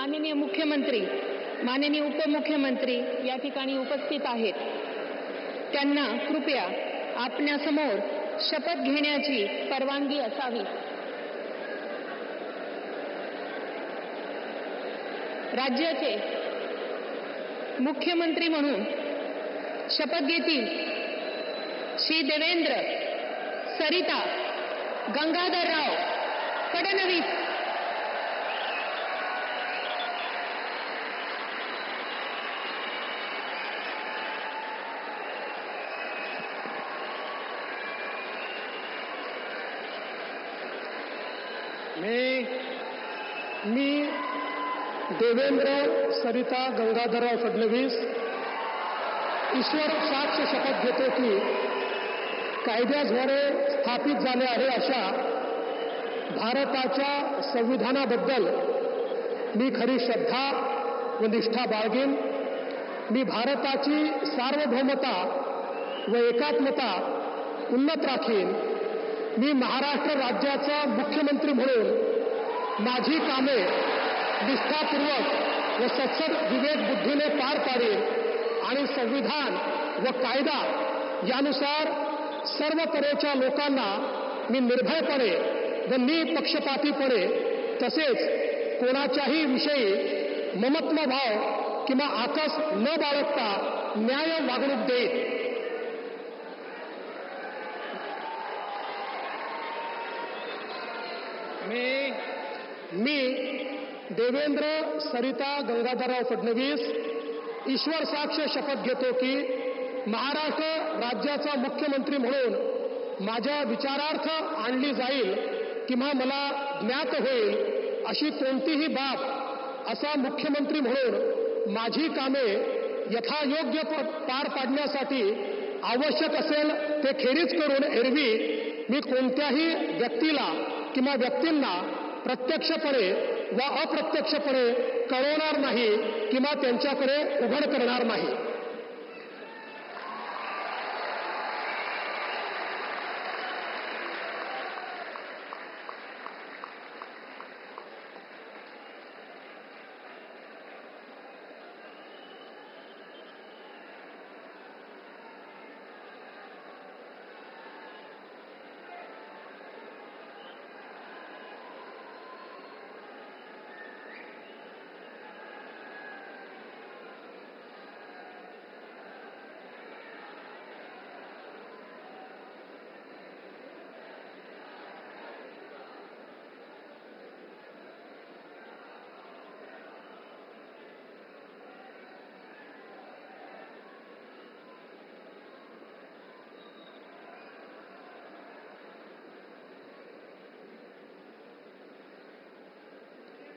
माननीय मुख्यमंत्री, माननीय उपमुख्यमंत्री या ठिकाणी उपस्थित आहेत. त्यांना कृपया आपल्यासमोर शपथ घेण्याची परवानगी असावी. राज्याचे मुख्यमंत्री म्हणून शपथ घेतील श्री देवेंद्र सरिता गंगाधरराव फडणवीस. मी देवेंद्र सरिता गंगाधरराव फडणवीस ईश्वर साक्ष शपथ घेतो की कायद्याद्वारे स्थापित झाले आहे अशा भारताच्या संविधानाबद्दल मी खरी श्रद्धा व निष्ठा बाळगेन. मी भारताची सार्वभौमता व एकात्मता उन्नत राखीन. मी महाराष्ट्र राज्याचा मुख्यमंत्री म्हणून माझी कामे निष्ठापूर्वक व सत्सद विवेक बुद्धीने पार पाडेल आणि संविधान व कायदा यानुसार सर्व तऱ्हेच्या लोकांना मी निर्भयपणे व निपक्षपातीपणे तसेच कोणाच्याही विषयी ममत्वभाव किंवा आकस न बाळगता न्याय वागणूक देईल. मी देवेंद्र सरिता गंगाधरराव फडणवीस ईश्वर साक्ष शपथ घेतो की महाराष्ट्र राज्याचा मुख्यमंत्री म्हणून माझ्या विचारार्थ आणली जाईल किंवा मला ज्ञात होईल अशी कोणतीही बाब असा मुख्यमंत्री म्हणून माझी कामे यथायोग्य पार पाडण्यासाठी आवश्यक असेल ते खेरीज करून एरवी मी कोणत्याही व्यक्तीला किंवा व्यक्तींना प्रत्यक्षपणे व अप्रत्यक्षपणे कळवणार नाही किंवा त्यांच्याकडे उघड करणार नाही.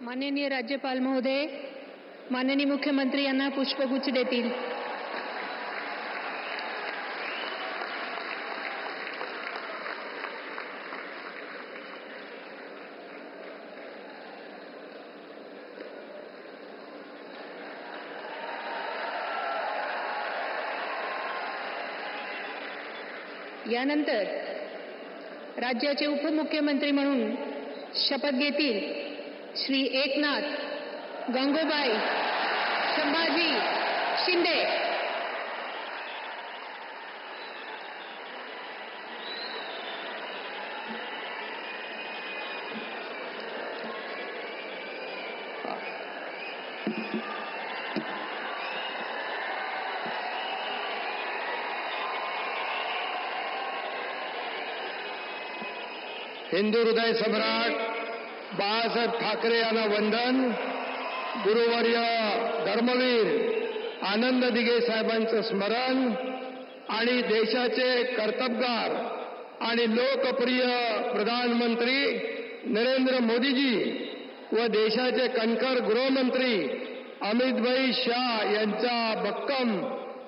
माननीय राज्यपाल महोदय, माननीय मुख्यमंत्री यांना पुष्पगुच्छ देतील. यानंतर राज्याचे उपमुख्यमंत्री म्हणून शपथ घेतील श्री एकनाथ गंगूबाई संभाजी शिंदे. हिंदू हृदय सम्राट बाळासाहेब ठाकरे यांना वंदन. गुरुवर्य धर्मवीर आनंद दिघे साहेबांचं स्मरण आणि देशाचे कर्तबगार आणि लोकप्रिय प्रधानमंत्री नरेंद्र मोदीजी व देशाचे कणखर गृहमंत्री अमितभाई शाह यांच्या भक्कम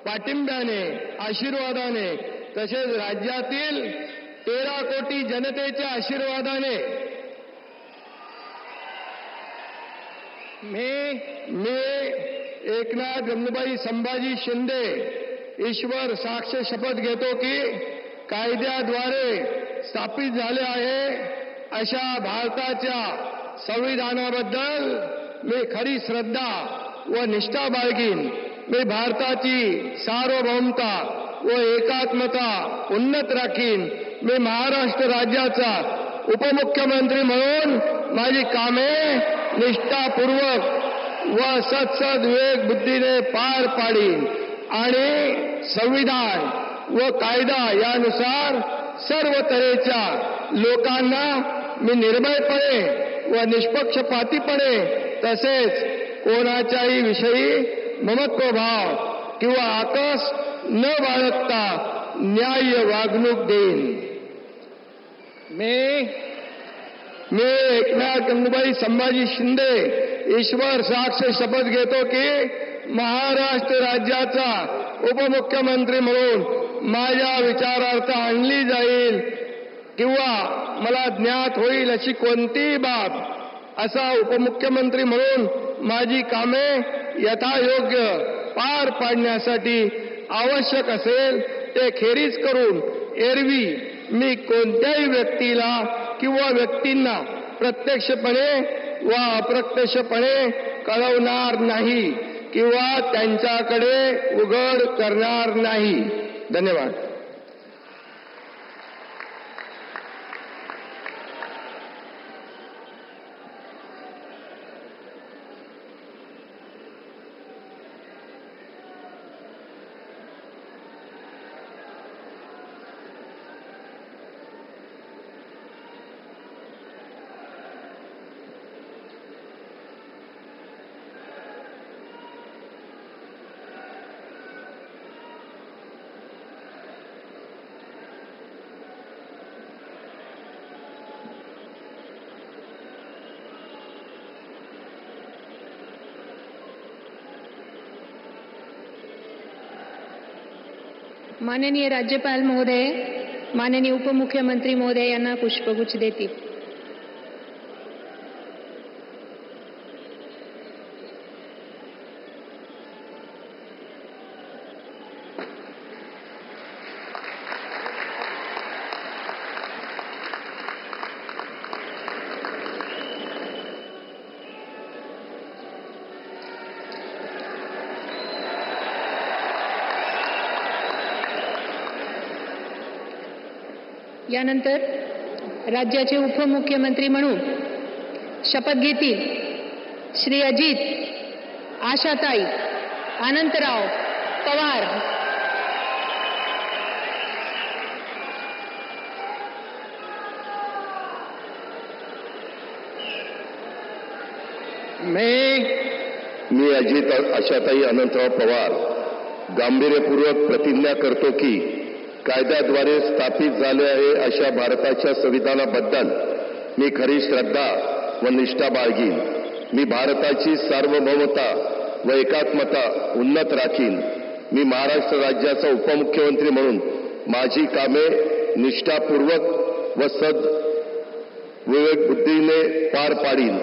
पाठिंब्याने आशीर्वादाने तसेच राज्यातील 13 कोटी जनतेच्या आशीर्वादाने मी एकनाथ गंगूबाई संभाजी शिंदे ईश्वर साक्ष शपथ घेतो की कायद्याद्वारे स्थापित झाले आहे अशा भारताच्या संविधानाबद्दल मी खरी श्रद्धा व निष्ठा बाळगीन. मी भारताची सार्वभौमता व एकात्मता उन्नत राखीन. मी महाराष्ट्र राज्याचा उपमुख्यमंत्री म्हणून माझी कामे निष्ठापूर्वक व सत्सद विवेक बुद्धीने पार पाडीन आणि संविधान व कायदा यानुसार सर्व तऱ्हेच्या लोकांना मी निर्भयपणे व निष्पक्षपातीपणे तसेच कोणाच्याही विषयी ममत्वभाव किंवा आकस न बाळगता न्याय्य वागणूक देईन. मी एकनाथ गंगूबाई संभाजी शिंदे ईश्वर साक्ष शपथ घेतो की महाराष्ट्र राज्याचा उपमुख्यमंत्री म्हणून माझ्या विचारार्थ आणली जाईल किंवा मला ज्ञात होईल अशी कोणतीही बाब असा उपमुख्यमंत्री म्हणून माझी कामे यथायोग्य पार पाडण्यासाठी आवश्यक असेल ते खेरीज करून एरवी मी कोणत्याही व्यक्तीला किंवा व्यक्तींना प्रत्यक्षपणे व अप्रत्यक्षपणे कळवणार नाही किंवा त्यांच्याकडे उघड करणार नाही. धन्यवाद. माननीय राज्यपाल महोदय, माननीय उपमुख्यमंत्री महोदय यांना पुष्पगुच्छ देतील. यानंतर राज्याचे उपमुख्यमंत्री म्हणून शपथ घेतील श्री अजित आशाताई अनंतराव पवार. मी अजित आशाताई अनंतराव पवार गांभीर्यपूर्वक प्रतिज्ञा करतो की कायद्याद्वारे स्थापित झाले आहे अशा भारताच्या संविधानाबद्दल मी खरी श्रद्धा व निष्ठा बाळगीन. मी भारताची सार्वभौमता व एकात्मता उन्नत राखीन. मी महाराष्ट्र राज्याचा उपमुख्यमंत्री म्हणून माझी कामे निष्ठापूर्वक व सद विवेक बुद्धीने पार पाडीन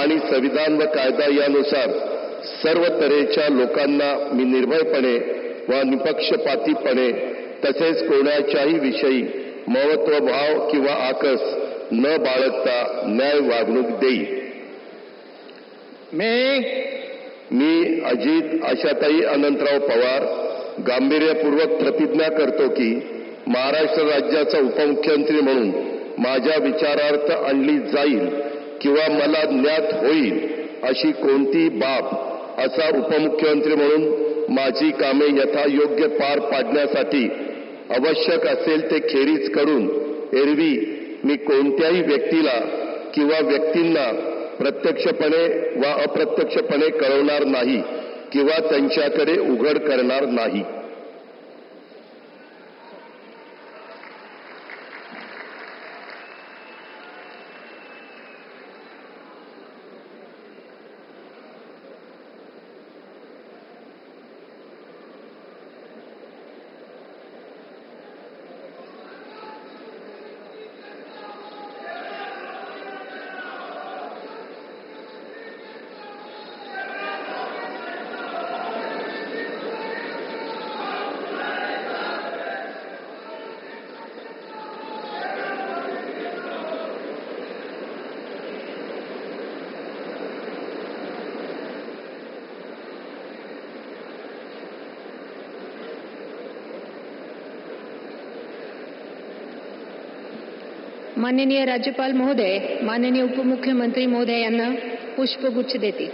आणि संविधान व कायदा यानुसार सर्व तऱ्हेच्या लोकांना मी निर्भयपणे व निपक्षपातीपणे तसेच कोणाच्याही विषयी महत्वभाव किंवा आकस न बाळगता न्याय वागणूक देईल. मी अजित आशाताई अनंतराव पवार गांभीर्यपूर्वक प्रतिज्ञा करतो की महाराष्ट्र राज्याचा उपमुख्यमंत्री म्हणून माझ्या विचारार्थ आणली जाईल किंवा मला ज्ञात होईल अशी कोणतीही बाब असा उपमुख्यमंत्री म्हणून माझी कामे यथायोग्य पार पाडण्यासाठी आवश्यक असेल ते खेरीज करून एरवी मी कोणत्याही व्यक्तीला किंवा व्यक्तींना प्रत्यक्षपणे वा अप्रत्यक्षपणे कळवणार नाही किंवा त्यांच्याकडे उघड करणार नाही. माननीय राज्यपाल महोदय माननीय उपमुख्यमंत्री महोदय यांना पुष्पगुच्छ देतील.